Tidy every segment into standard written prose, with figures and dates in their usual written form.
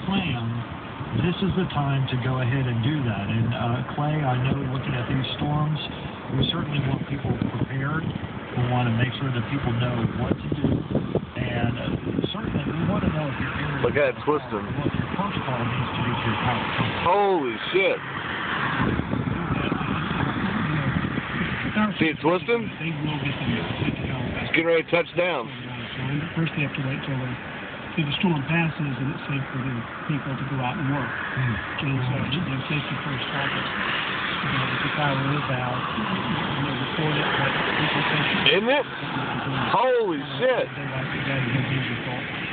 plan, this is the time to go ahead and do that. And Clay, I know looking at these storms, we certainly want people prepared. We want to make sure that people know what to do. And certainly we want to know if your area... Look at it twisting. What your first call needs to do to your power company. Holy shit. See it twisting? They will get the It's getting ready to touch down. So first they have to wait till the storm passes and it's safe for the people to go out and work. And so their safety first focus. If the power is out, we'll report it, but people say... Isn't it? Holy shit.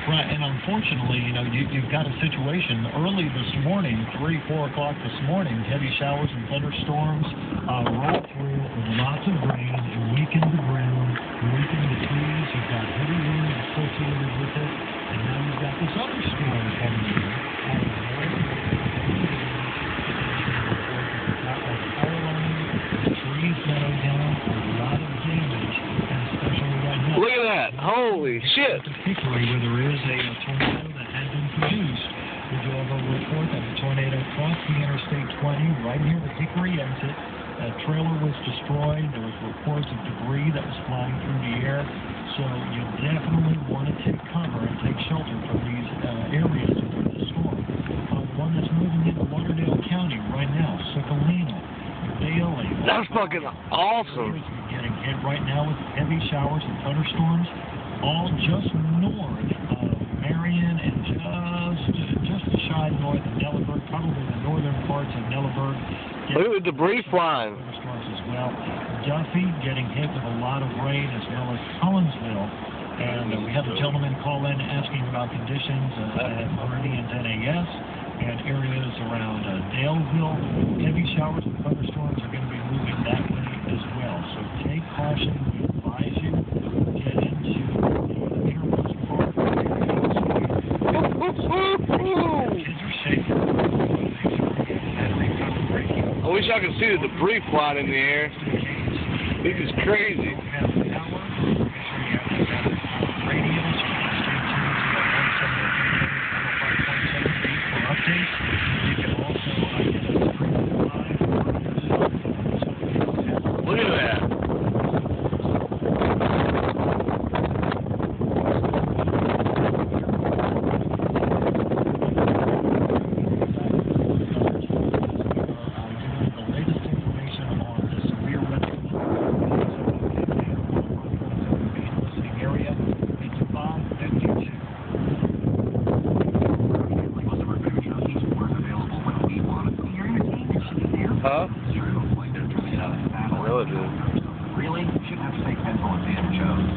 Right, and unfortunately, you know, you've got a situation early this morning, 3, 4 o'clock this morning, heavy showers and thunderstorms rolled through with lots of rain and weakened the ground, weakened the trees. You've got heavy wind associated with it, and now you've got this other storm coming in. Trees that are down, a lot of damage, and especially right now. Look at that. Holy shit. Particularly where there is a tornado that had been produced. We do have a report that a tornado crossed the Interstate 20 right near the Hickory exit. A trailer was destroyed. There was reports of debris that was flying through the air. So you definitely want to take cover and take shelter from these areas of the storm. One that's moving into Lauderdale County right now, Socolina, Bailey. That's fucking awesome. Getting hit right now with heavy showers and thunderstorms, all just north of Marion and just a shy north of Nelleburg, probably the northern parts of Nelleburg. Look at the debris flying. Thunderstorms as well. Duffy getting hit with a lot of rain, as well as Collinsville. And we had a gentleman call in asking about conditions at Meridian NAS and areas around Daleville. Heavy showers and thunderstorms are going to be moving that way as well. So take caution. We advise you get into the innermost part of the kids are safe. I wish I could see the debris flying in the air. This is crazy. Look at that. Huh? I really do. Really? You shouldn't have to take pencil at the end of shows.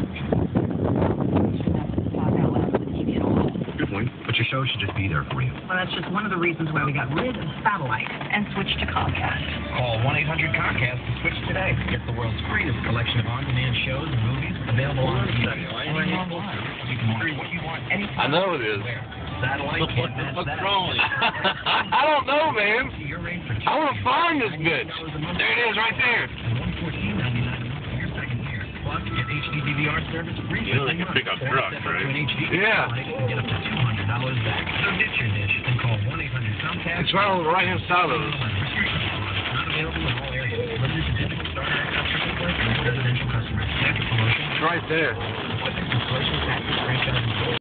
Good point. But your show should just be there for you. Well, that's just one of the reasons why we got rid of satellite and switched to Comcast. Call 1-800-COMCAST to switch today. Get the world's greatest collection of on-demand shows and movies available on TV or online. You can order what you want anytime. I know it is. Satellite can't match that. I don't know, man. I want to find this bitch. There it is, right there. Plus, get HD DVR service free. You know they can pick up drugs, right? Yeah. And get up to $200 back. So ditch your dish and call 1-800-COMCAST. It's right on the right-hand side of us. Not available in all areas. Limited to typical starter residential customers. Promotion. It's right there. Installation, taxes, franchise, and